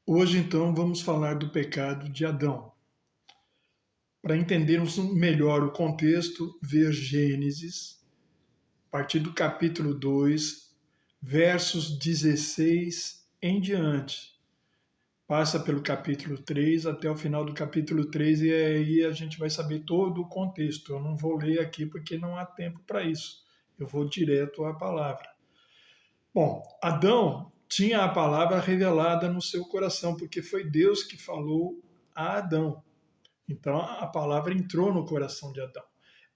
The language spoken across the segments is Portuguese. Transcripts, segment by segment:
Hoje, então, vamos falar do pecado de Adão. Para entendermos melhor o contexto, ver Gênesis, a partir do capítulo 2, versos 16 em diante. Passa pelo capítulo 3 até o final do capítulo 3 e aí a gente vai saber todo o contexto. Eu não vou ler aqui porque não há tempo para isso. Eu vou direto à palavra. Bom, Adão tinha a palavra revelada no seu coração, porque foi Deus que falou a Adão. Então a palavra entrou no coração de Adão.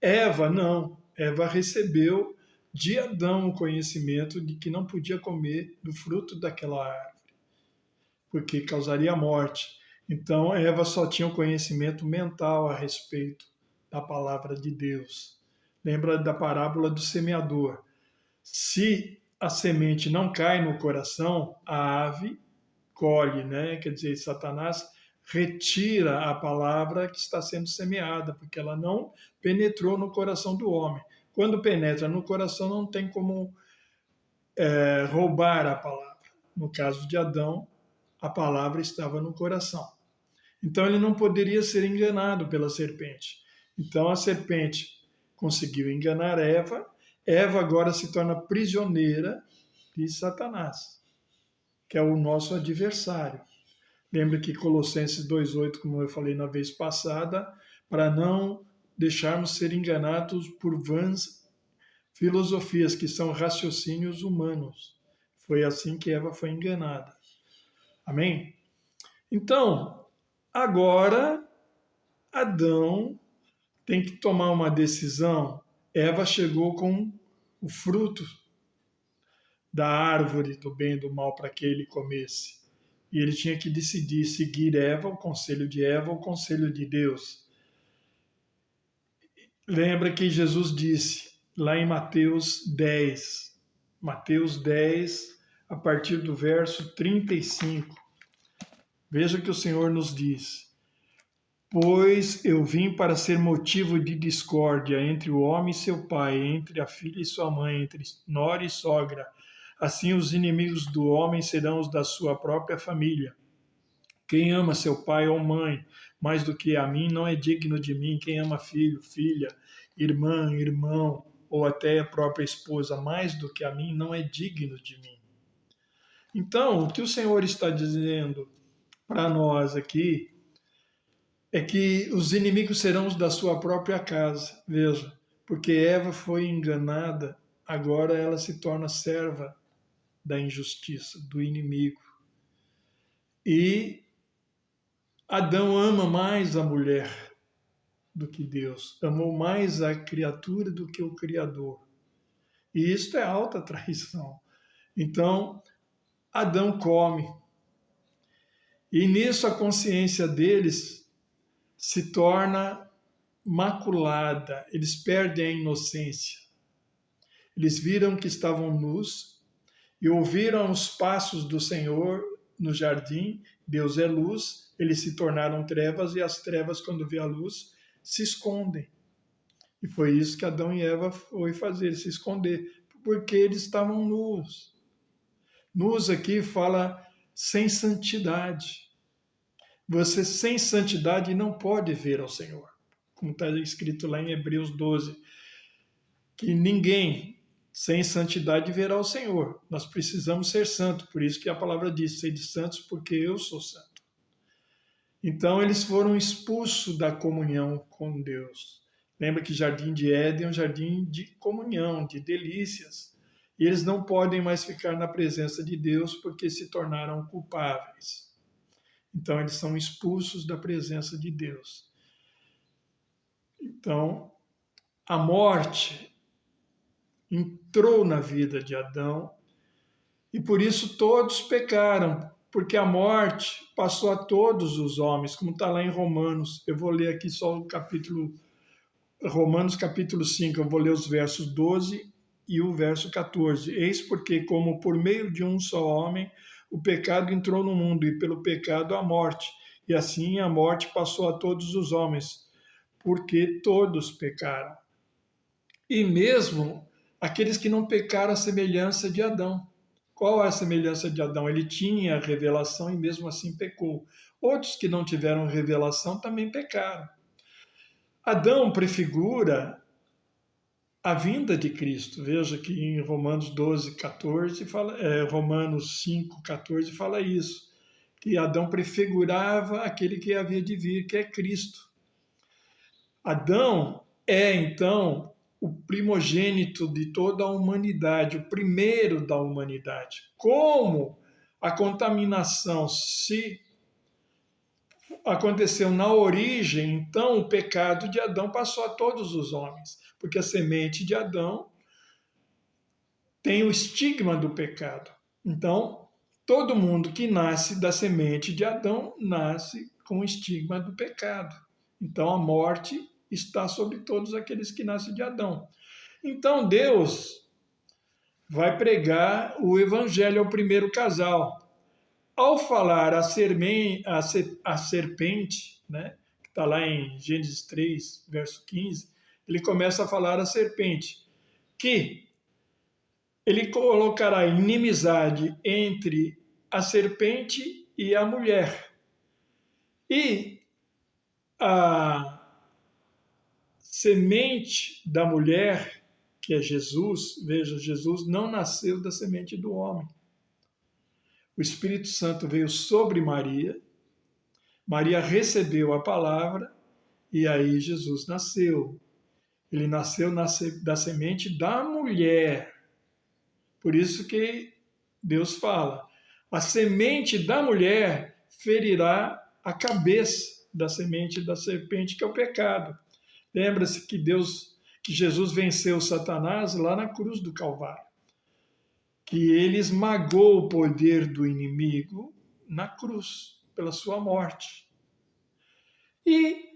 Eva não. Eva recebeu de Adão o conhecimento de que não podia comer do fruto daquela árvore, porque causaria morte. Então Eva só tinha o conhecimento mental a respeito da palavra de Deus. Lembra da parábola do semeador? Se a semente não cai no coração, a ave colhe, né? Quer dizer, Satanás retira a palavra que está sendo semeada, porque ela não penetrou no coração do homem. Quando penetra no coração, não tem como roubar a palavra. No caso de Adão, a palavra estava no coração. Então ele não poderia ser enganado pela serpente. Então a serpente conseguiu enganar Eva. Eva agora se torna prisioneira de Satanás, que é o nosso adversário. Lembra que Colossenses 2,8, como eu falei na vez passada, para não deixarmos ser enganados por vãs filosofias, que são raciocínios humanos. Foi assim que Eva foi enganada. Amém? Então, agora, Adão tem que tomar uma decisão. Eva chegou com o fruto da árvore do bem e do mal para que ele comesse. E ele tinha que decidir seguir Eva, o conselho de Eva, o conselho de Deus. Lembra que Jesus disse lá em Mateus 10, a partir do verso 35. Veja o que o Senhor nos diz. Pois eu vim para ser motivo de discórdia entre o homem e seu pai, entre a filha e sua mãe, entre nora e sogra. Assim os inimigos do homem serão os da sua própria família. Quem ama seu pai ou mãe mais do que a mim não é digno de mim. Quem ama filho, filha, irmã, irmão ou até a própria esposa mais do que a mim não é digno de mim. Então, o que o Senhor está dizendo para nós aqui é que os inimigos serão os da sua própria casa. Veja, porque Eva foi enganada, agora ela se torna serva da injustiça, do inimigo. E Adão ama mais a mulher do que Deus, amou mais a criatura do que o Criador. E isto é alta traição. Então, Adão come. E nisso a consciência deles se torna maculada, eles perdem a inocência. Eles viram que estavam nus e ouviram os passos do Senhor no jardim. Deus é luz, eles se tornaram trevas e as trevas, quando vê a luz, se escondem. E foi isso que Adão e Eva foi fazer, se esconder, porque eles estavam nus. Nus aqui fala sem santidade. Você sem santidade não pode ver ao Senhor. Como está escrito lá em Hebreus 12, que ninguém sem santidade verá ao Senhor. Nós precisamos ser santos, por isso que a palavra diz, sede santos porque eu sou santo. Então eles foram expulsos da comunhão com Deus. Lembra que Jardim de Éden é um jardim de comunhão, de delícias. E eles não podem mais ficar na presença de Deus porque se tornaram culpáveis. Então eles são expulsos da presença de Deus. Então, a morte entrou na vida de Adão e por isso todos pecaram, porque a morte passou a todos os homens, como está lá em Romanos. Eu vou ler aqui só o capítulo, Romanos capítulo 5, eu vou ler os versos 12 e o verso 14. Eis porque, como por meio de um só homem, o pecado entrou no mundo, e pelo pecado a morte. E assim a morte passou a todos os homens, porque todos pecaram. E mesmo aqueles que não pecaram à semelhança de Adão, Qual a semelhança de Adão? Ele tinha a revelação e mesmo assim pecou. Outros que não tiveram revelação também pecaram. Adão prefigura a vinda de Cristo. Veja que em Romanos 12, 14, Romanos 5, 14 fala isso, que Adão prefigurava aquele que havia de vir, que é Cristo. Adão é, então, o primogênito de toda a humanidade, o primeiro da humanidade. Como a contaminação se aconteceu na origem, então o pecado de Adão passou a todos os homens, porque a semente de Adão tem o estigma do pecado. Então, todo mundo que nasce da semente de Adão nasce com o estigma do pecado. Então, a morte está sobre todos aqueles que nascem de Adão. Então, Deus vai pregar o evangelho ao primeiro casal. Ao falar a serpente, né, que está lá em Gênesis 3, verso 15, ele começa a falar a serpente, que ele colocará inimizade entre a serpente e a mulher. E a semente da mulher, que é Jesus, veja, Jesus não nasceu da semente do homem. O Espírito Santo veio sobre Maria, Maria recebeu a palavra e aí Jesus nasceu. Ele nasceu da semente da mulher. Por isso que Deus fala, a semente da mulher ferirá a cabeça da semente da serpente, que é o pecado. Lembra-se que Jesus venceu Satanás lá na cruz do Calvário, que ele esmagou o poder do inimigo na cruz, pela sua morte. E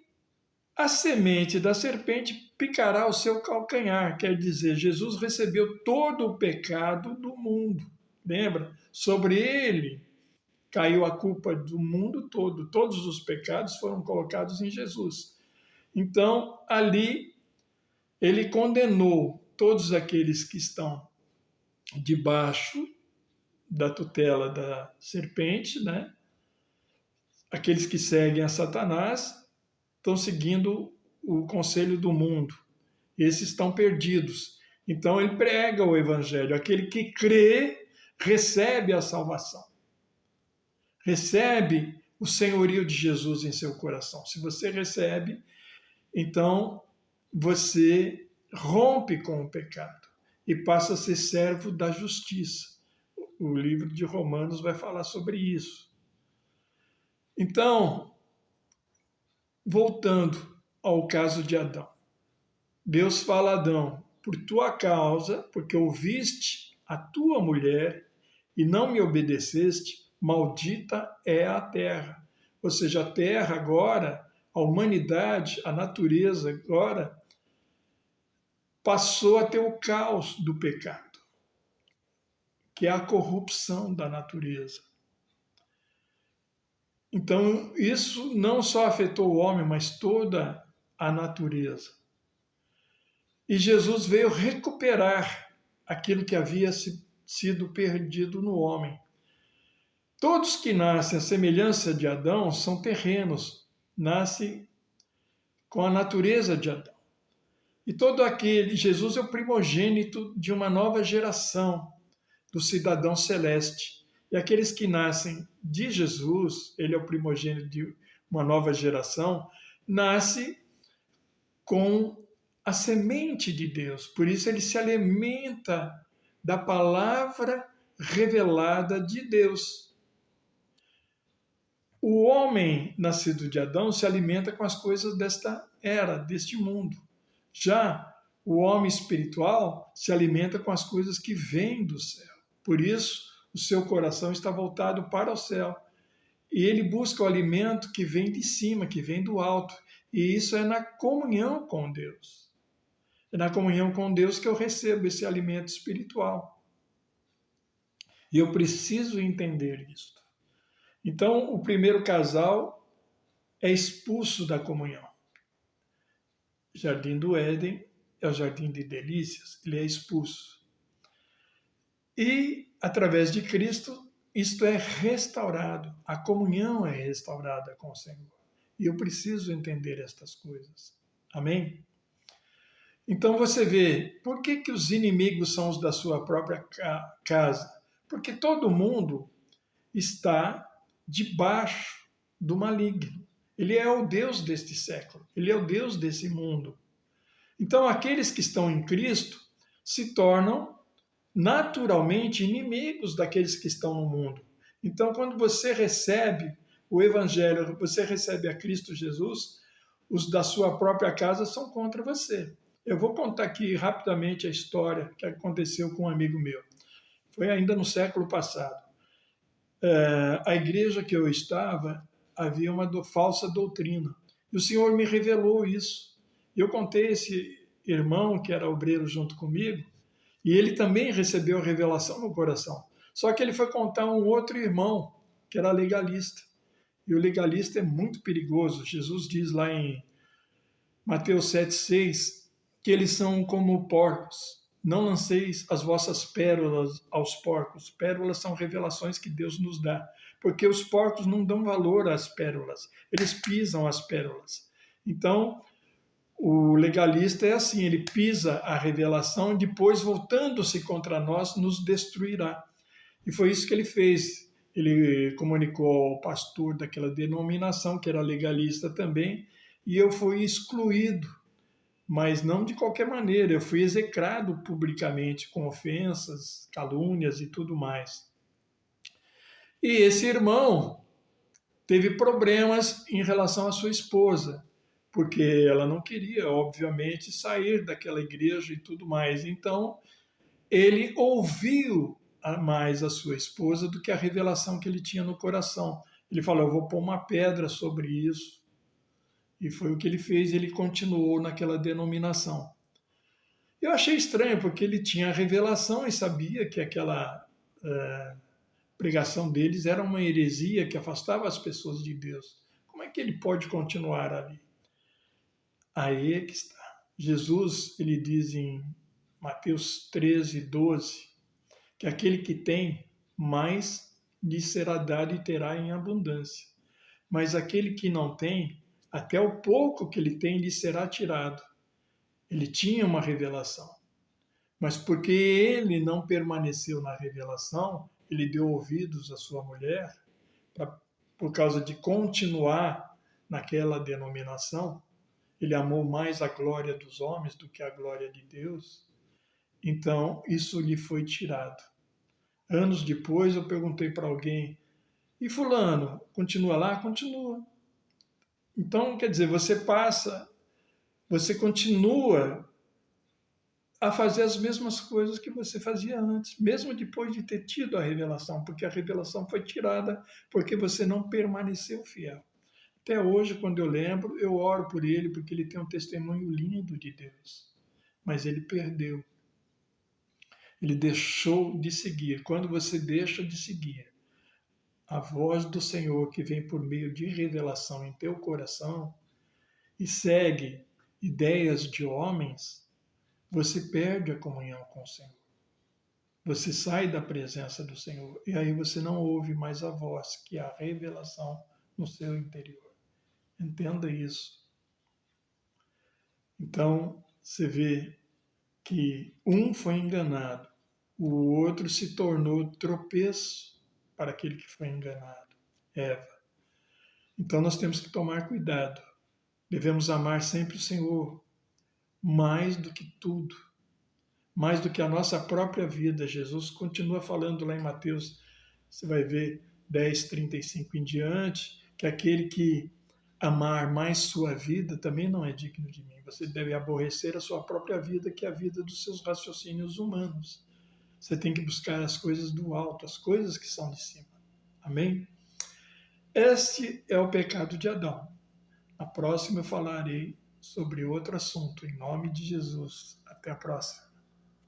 a semente da serpente picará o seu calcanhar, quer dizer, Jesus recebeu todo o pecado do mundo. Lembra? Sobre ele caiu a culpa do mundo todo, todos os pecados foram colocados em Jesus. Então, ali, ele condenou todos aqueles que estão debaixo da tutela da serpente, né? Aqueles que seguem a Satanás estão seguindo o conselho do mundo. Esses estão perdidos. Então ele prega o evangelho. Aquele que crê recebe a salvação. Recebe o senhorio de Jesus em seu coração. Se você recebe, então você rompe com o pecado e passa a ser servo da justiça. O livro de Romanos vai falar sobre isso. Então, voltando ao caso de Adão. Deus fala a Adão, por tua causa, porque ouviste a tua mulher e não me obedeceste, maldita é a terra. Ou seja, a terra agora, a humanidade, a natureza agora, passou a ter o caos do pecado, que é a corrupção da natureza. Então, isso não só afetou o homem, mas toda a natureza. E Jesus veio recuperar aquilo que havia sido perdido no homem. Todos que nascem à semelhança de Adão são terrenos, nascem com a natureza de Adão. E Jesus é o primogênito de uma nova geração, do cidadão celeste. E aqueles que nascem de Jesus, ele é o primogênito de uma nova geração, nasce com a semente de Deus. Por isso ele se alimenta da palavra revelada de Deus. O homem nascido de Adão se alimenta com as coisas desta era, deste mundo. Já o homem espiritual se alimenta com as coisas que vêm do céu. Por isso, o seu coração está voltado para o céu. E ele busca o alimento que vem de cima, que vem do alto. E isso é na comunhão com Deus. É na comunhão com Deus que eu recebo esse alimento espiritual. E eu preciso entender isso. Então, o primeiro casal é expulso da comunhão. Jardim do Éden é o jardim de delícias, ele é expulso. E, através de Cristo, isto é restaurado. A comunhão é restaurada com o Senhor. E eu preciso entender estas coisas. Amém? Então você vê, por que, que os inimigos são os da sua própria casa? Porque todo mundo está debaixo do maligno. Ele é o Deus deste século, ele é o Deus desse mundo. Então aqueles que estão em Cristo se tornam naturalmente inimigos daqueles que estão no mundo. Então quando você recebe o Evangelho, você recebe a Cristo Jesus, os da sua própria casa são contra você. Eu vou contar aqui rapidamente a história que aconteceu com um amigo meu. Foi ainda no século passado. A igreja que eu estava havia uma falsa doutrina. E o Senhor me revelou isso. E eu contei a esse irmão que era obreiro junto comigo, e ele também recebeu a revelação no coração. Só que ele foi contar a um outro irmão que era legalista. E o legalista é muito perigoso. Jesus diz lá em Mateus 7,6 que eles são como porcos. Não lanceis as vossas pérolas aos porcos. Pérolas são revelações que Deus nos dá. Porque os porcos não dão valor às pérolas. Eles pisam as pérolas. Então, o legalista é assim, ele pisa a revelação e depois, voltando-se contra nós, nos destruirá. E foi isso que ele fez. Ele comunicou ao pastor daquela denominação, que era legalista também, e eu fui excluído, mas não de qualquer maneira, eu fui execrado publicamente com ofensas, calúnias e tudo mais. E esse irmão teve problemas em relação à sua esposa, porque ela não queria, obviamente, sair daquela igreja e tudo mais. Então, ele ouviu mais a sua esposa do que a revelação que ele tinha no coração. Ele falou: eu vou pôr uma pedra sobre isso. E foi o que ele fez, ele continuou naquela denominação. Eu achei estranho, porque ele tinha a revelação e sabia que aquela pregação deles era uma heresia que afastava as pessoas de Deus. Como é que ele pode continuar ali? Aí é que está. Jesus, ele diz em Mateus 13:12, que aquele que tem, mais lhe será dado e terá em abundância. Mas aquele que não tem, até o pouco que ele tem lhe será tirado. Ele tinha uma revelação, mas porque ele não permaneceu na revelação, ele deu ouvidos à sua mulher, por causa de continuar naquela denominação, ele amou mais a glória dos homens do que a glória de Deus. Então, isso lhe foi tirado. Anos depois, eu perguntei para alguém: e fulano, continua lá? Continua. Então, quer dizer, você continua a fazer as mesmas coisas que você fazia antes, mesmo depois de ter tido a revelação, porque a revelação foi tirada porque você não permaneceu fiel. Até hoje, quando eu lembro, eu oro por ele, porque ele tem um testemunho lindo de Deus. Mas ele perdeu. Ele deixou de seguir. Quando você deixa de seguir a voz do Senhor que vem por meio de revelação em teu coração e segue ideias de homens, você perde a comunhão com o Senhor. Você sai da presença do Senhor e aí você não ouve mais a voz, que é a revelação no seu interior. Entenda isso. Então, você vê que um foi enganado, o outro se tornou tropeço para aquele que foi enganado, Eva. Então, nós temos que tomar cuidado. Devemos amar sempre o Senhor, mais do que tudo, mais do que a nossa própria vida. Jesus continua falando lá em Mateus, você vai ver 10:35 em diante, que aquele que amar mais sua vida também não é digno de mim. Você deve aborrecer a sua própria vida, que é a vida dos seus raciocínios humanos. Você tem que buscar as coisas do alto, as coisas que são de cima. Amém? Este é o pecado de Adão. Na próxima eu falarei sobre outro assunto. Em nome de Jesus. Até a próxima.